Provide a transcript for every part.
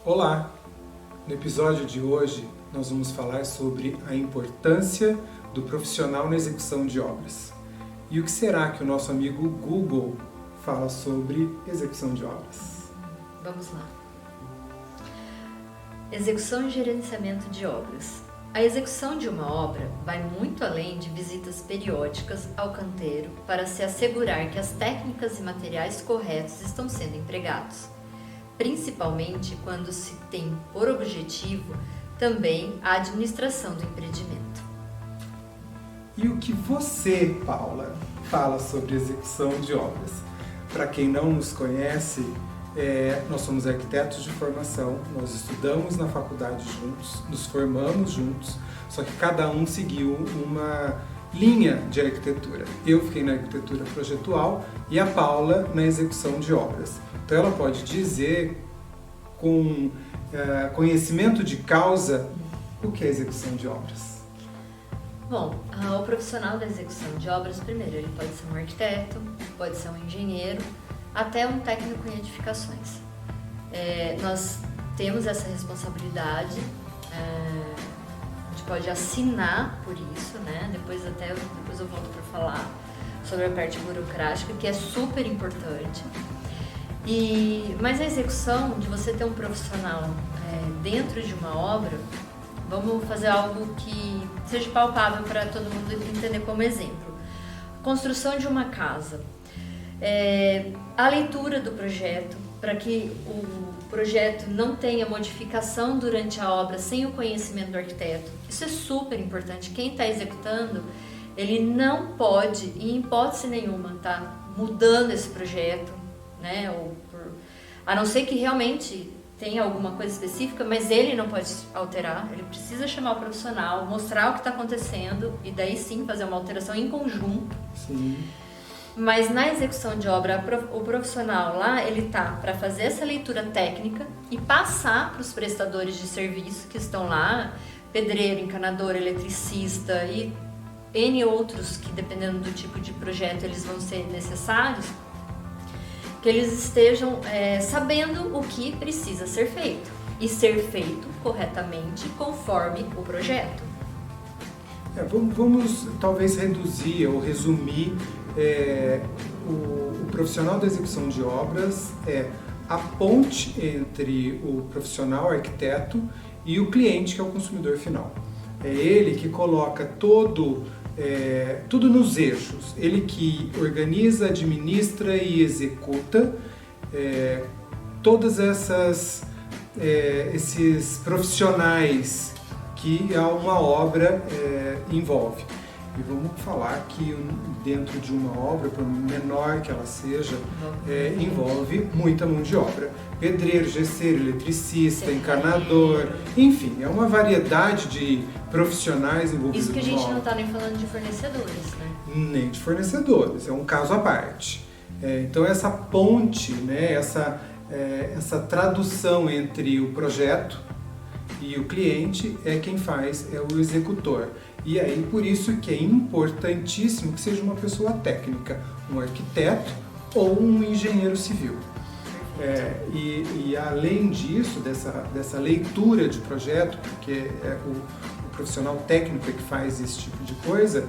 Olá! No episódio de hoje nós vamos falar sobre a importância do profissional na execução de obras. E o que será que o nosso amigo Google fala sobre execução de obras? Vamos lá. Execução e gerenciamento de obras. A execução de uma obra vai muito além de visitas periódicas ao canteiro para se assegurar que as técnicas e materiais corretos estão sendo empregados, principalmente quando se tem por objetivo também a administração do empreendimento. E o que você, Paula, fala sobre execução de obras? Para quem não nos conhece, nós somos arquitetos de formação, nós estudamos na faculdade juntos, nos formamos juntos, só que cada um seguiu uma linha de arquitetura. Eu fiquei na arquitetura projetual e a Paula na execução de obras. Então ela pode dizer com conhecimento de causa o que é execução de obras. Bom, o profissional da execução de obras, primeiro, ele pode ser um arquiteto, pode ser um engenheiro, até um técnico em edificações. Nós temos essa responsabilidade, a gente pode assinar por isso, né? Depois eu volto para falar sobre a parte burocrática, que é super importante. Mas a execução, de você ter um profissional dentro de uma obra, vamos fazer algo que seja palpável para todo mundo entender como exemplo. Construção de uma casa. A leitura do projeto, para que o projeto não tenha modificação durante a obra sem o conhecimento do arquiteto. Isso é super importante. Quem está executando, ele não pode, em hipótese nenhuma, estar mudando esse projeto, né? A não ser que realmente tenha alguma coisa específica, mas ele não pode alterar, ele precisa chamar o profissional, mostrar o que está acontecendo e daí sim fazer uma alteração em conjunto. Sim. Mas na execução de obra, o profissional lá, ele tá para fazer essa leitura técnica e passar para os prestadores de serviço que estão lá, pedreiro, encanador, eletricista e N outros que, dependendo do tipo de projeto, eles vão ser necessários, que eles estejam sabendo o que precisa ser feito e ser feito corretamente conforme o projeto. Vamos talvez reduzir ou resumir o profissional da execução de obras é a ponte entre o profissional arquiteto e o cliente, que é o consumidor final. É ele que coloca tudo nos eixos, ele que organiza, administra e executa todas esses profissionais que uma obra envolve. E vamos falar que dentro de uma obra, por menor que ela seja, envolve muita mão de obra. Pedreiro, gesseiro, eletricista, encanador, enfim, é uma variedade de profissionais envolvidos. Isso que a gente não está nem falando de fornecedores, né? Nem de fornecedores, é um caso à parte. Então essa ponte, né, essa tradução entre o projeto e o cliente quem faz, é o executor. E aí por isso que é importantíssimo que seja uma pessoa técnica, um arquiteto ou um engenheiro civil. E além disso, dessa leitura de projeto, porque o profissional técnico que faz esse tipo de coisa,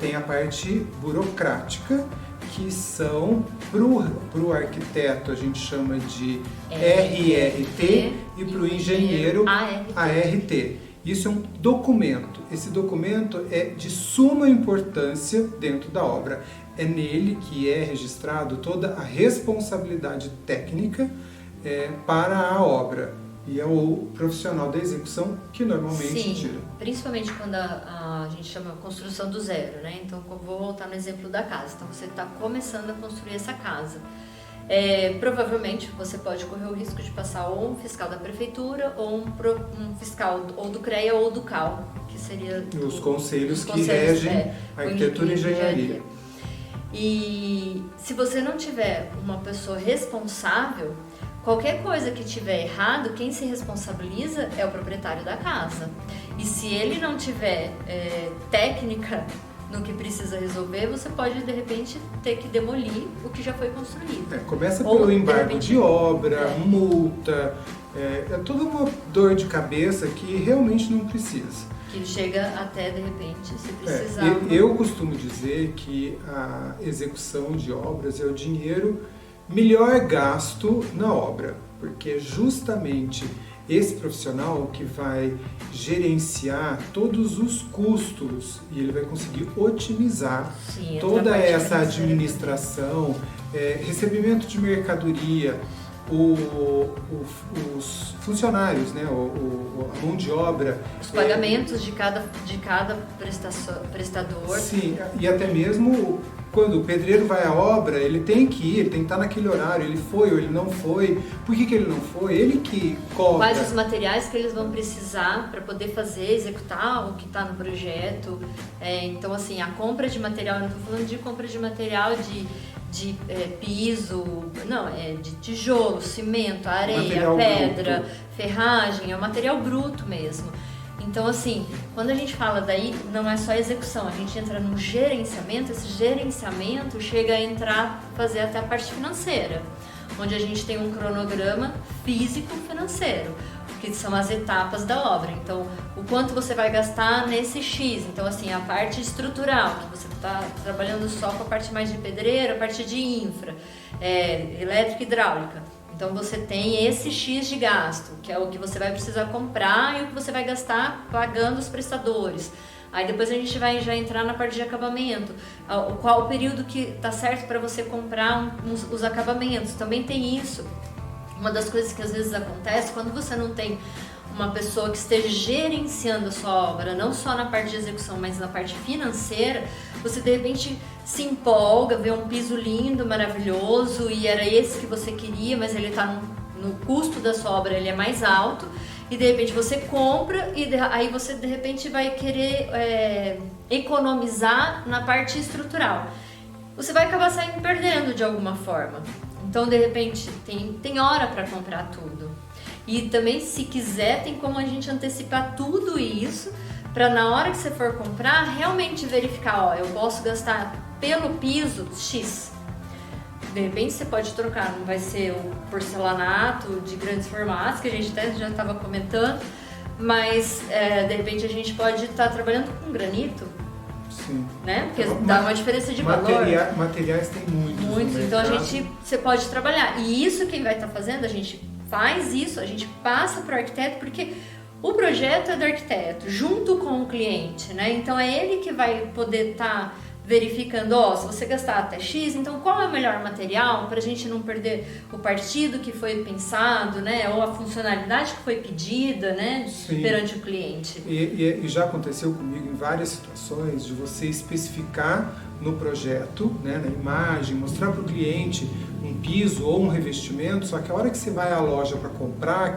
tem a parte burocrática, que são, para o arquiteto a gente chama de RRT e para o engenheiro ART. Isso é um documento. Esse documento é de suma importância dentro da obra. É nele que é registrado toda a responsabilidade técnica para a obra. E é o profissional da execução que normalmente tira. Principalmente quando a gente chama construção do zero, né? Então, vou voltar no exemplo da casa. Então, você está começando a construir essa casa. Provavelmente você pode correr o risco de passar ou um fiscal da prefeitura ou um fiscal ou do CREA ou do CAL, que seria os conselhos que regem a arquitetura e engenharia. E se você não tiver uma pessoa responsável, qualquer coisa que tiver errado, quem se responsabiliza é o proprietário da casa. E se ele não tiver técnica no que precisa resolver, você pode de repente ter que demolir o que já foi construído. Começa pelo embargo de obra, multa, é toda uma dor de cabeça que realmente não precisa. Que chega até, de repente, se precisar. Eu costumo dizer que a execução de obras é o dinheiro melhor gasto na obra, porque justamente esse profissional que vai gerenciar todos os custos e ele vai conseguir otimizar toda essa administração, recebimento de mercadoria, os funcionários, né, a mão de obra. Os pagamentos de cada prestador. Sim, e até mesmo quando o pedreiro vai à obra, ele tem que ir, ele tem que estar naquele horário, ele foi ou ele não foi, por que ele não foi? Ele que cobra. Quais os materiais que eles vão precisar para poder executar o que está no projeto. Então, assim, a compra de material, eu não estou falando de compra de material de piso, não, de tijolo, cimento, areia, material pedra, bruto. Ferragem, é o material bruto mesmo. Então, assim, quando a gente fala daí, não é só execução, a gente entra num gerenciamento, esse gerenciamento chega a fazer até a parte financeira, onde a gente tem um cronograma físico-financeiro, que são as etapas da obra. Então, o quanto você vai gastar nesse X. Então, assim, a parte estrutural, que você está trabalhando só com a parte mais de pedreiro, a parte de infra, elétrica e hidráulica. Então, você tem esse X de gasto, que é o que você vai precisar comprar e o que você vai gastar pagando os prestadores. Aí depois a gente vai já entrar na parte de acabamento. Qual o período que está certo para você comprar os acabamentos. Também tem isso. Uma das coisas que às vezes acontece, quando você não tem uma pessoa que esteja gerenciando a sua obra, não só na parte de execução, mas na parte financeira, você de repente se empolga, vê um piso lindo, maravilhoso, e era esse que você queria, mas ele está no custo da sua obra, ele é mais alto, e de repente você compra, e aí você de repente vai querer economizar na parte estrutural. Você vai acabar saindo perdendo de alguma forma. Então, de repente, tem hora para comprar tudo. E também, se quiser, tem como a gente antecipar tudo isso para na hora que você for comprar, realmente verificar, eu posso gastar pelo piso X. De repente, você pode trocar, não vai ser o porcelanato de grandes formatos, que a gente até já estava comentando, mas, de repente, a gente pode estar trabalhando com granito. Sim. Né? Porque dá uma diferença de valor. Materiais tem muitos. Então você pode trabalhar. E isso quem vai estar fazendo, a gente faz isso, a gente passa para o arquiteto, porque o projeto é do arquiteto, junto com o cliente, né? Então é ele que vai poder estar verificando, se você gastar até X, então qual é o melhor material para a gente não perder o partido que foi pensado, né? Ou a funcionalidade que foi pedida, né? Sim. Perante o cliente. E já aconteceu comigo em várias situações de você especificar no projeto, né, na imagem, mostrar para o cliente um piso ou um revestimento, só que a hora que você vai à loja para comprar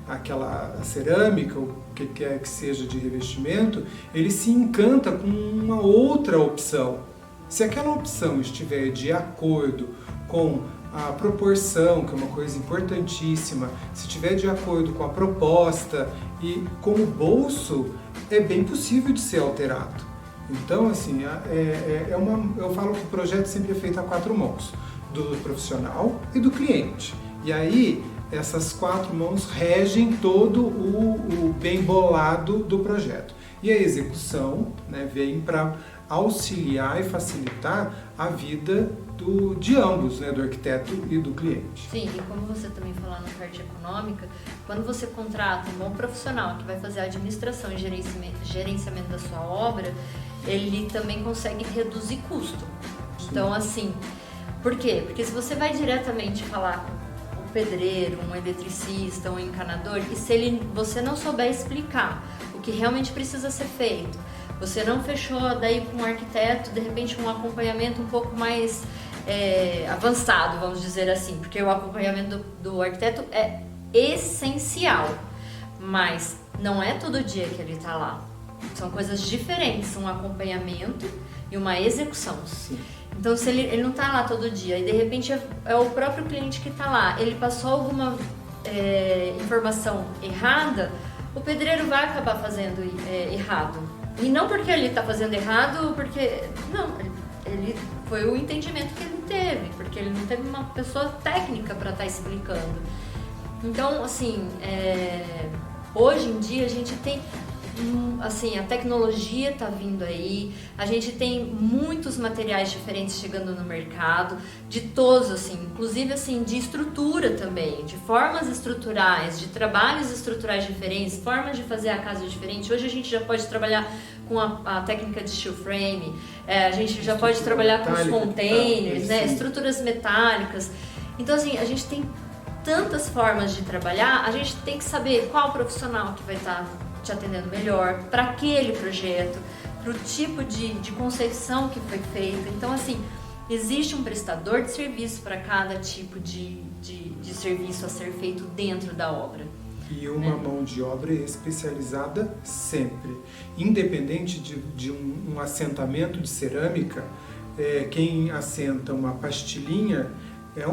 aquela cerâmica, ou o que quer que seja de revestimento, ele se encanta com uma outra opção. Se aquela opção estiver de acordo com a proporção, que é uma coisa importantíssima, se estiver de acordo com a proposta e com o bolso, é bem possível de ser alterado. Então, assim, eu falo que o projeto sempre é feito a quatro mãos, do profissional e do cliente. E aí, essas quatro mãos regem todo o bem bolado do projeto. E a execução, né, vem para auxiliar e facilitar a vida de ambos, né, do arquiteto e do cliente. Sim, e como você também falou na parte econômica, quando você contrata um bom profissional que vai fazer a administração e gerenciamento da sua obra, ele também consegue reduzir custo. Sim. Então, assim, por quê? Porque se você vai diretamente falar com um pedreiro, um eletricista, um encanador, e se você não souber explicar o que realmente precisa ser feito, você não fechou daí com um arquiteto, de repente um acompanhamento um pouco mais avançado, vamos dizer assim, porque o acompanhamento do arquiteto é essencial, mas não é todo dia que ele está lá. São coisas diferentes, um acompanhamento e uma execução. Sim. Então, se ele não está lá todo dia e de repente é o próprio cliente que está lá, ele passou alguma informação errada, o pedreiro vai acabar fazendo errado. E não porque ele está fazendo errado, porque... Não, ele foi o entendimento que ele teve, porque ele não teve uma pessoa técnica para estar explicando. Então, assim, hoje em dia a gente tem... Assim, a tecnologia está vindo aí, a gente tem muitos materiais diferentes chegando no mercado, de todos, assim, inclusive assim, de estrutura também, de formas estruturais, de trabalhos estruturais diferentes, formas de fazer a casa diferente. Hoje a gente já pode trabalhar com a técnica de steel frame, a gente já pode trabalhar com os containers, né, estruturas metálicas. Então, assim, a gente tem tantas formas de trabalhar, a gente tem que saber qual profissional que vai estar te atendendo melhor, para aquele projeto, para o tipo de concepção que foi feita. Então, assim, existe um prestador de serviço para cada tipo de serviço a ser feito dentro da obra. E uma mão de obra especializada sempre. Independente de um assentamento de cerâmica, quem assenta uma pastilhinha é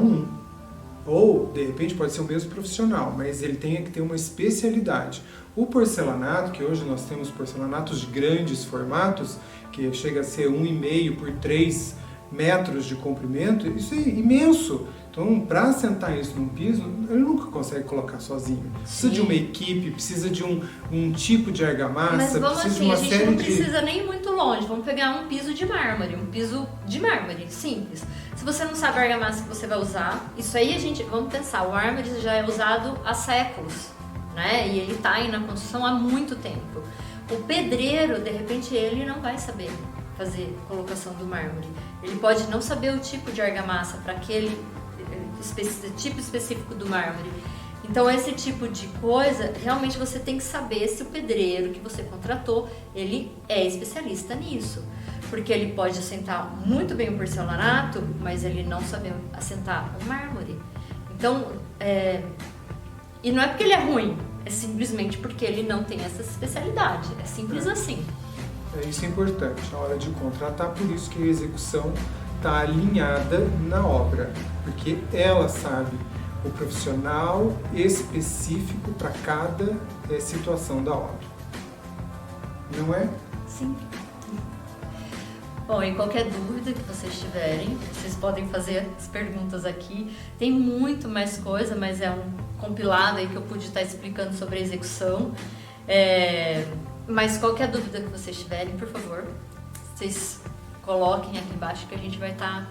ou, de repente, pode ser o mesmo profissional, mas ele tem que ter uma especialidade. O porcelanato, que hoje nós temos porcelanatos de grandes formatos, que chega a ser 1,5 por 3 metros de comprimento, isso é imenso. Então, para assentar isso num piso, ele nunca consegue colocar sozinho. Precisa de uma equipe, precisa de um tipo de argamassa, mas vamos precisa assim, de uma a gente série não precisa nem ir muito longe. Vamos pegar um piso de mármore, simples. Se você não sabe a argamassa que você vai usar, isso aí vamos pensar, o mármore já é usado há séculos, né? E ele está aí na construção há muito tempo. O pedreiro, de repente, ele não vai saber fazer colocação do mármore. Ele pode não saber o tipo de argamassa para aquele tipo específico do mármore. Então, esse tipo de coisa, realmente você tem que saber se o pedreiro que você contratou, ele é especialista nisso. Porque ele pode assentar muito bem o porcelanato, mas ele não sabe assentar o mármore. Então, e não é porque ele é ruim, é simplesmente porque ele não tem essa especialidade. É simples assim. Isso é importante na hora de contratar, por isso que a execução está alinhada na obra, porque ela sabe o profissional específico para cada situação da obra. Não é? Sim. Bom, e qualquer dúvida que vocês tiverem, vocês podem fazer as perguntas aqui. Tem muito mais coisa, mas é um compilado aí que eu pude estar explicando sobre a execução. Mas qualquer dúvida que vocês tiverem, por favor, vocês coloquem aqui embaixo que a gente vai estar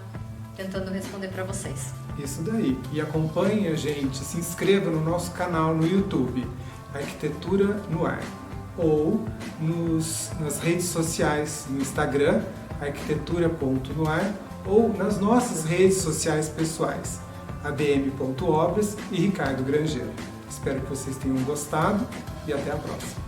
tentando responder para vocês. Isso daí. E acompanhe a gente, se inscreva no nosso canal no YouTube, Arquitetura no Ar, ou nas redes sociais, no Instagram, arquitetura.noar, ou nas nossas redes sociais pessoais, adm.obras e Ricardo Grangeiro. Espero que vocês tenham gostado e até a próxima.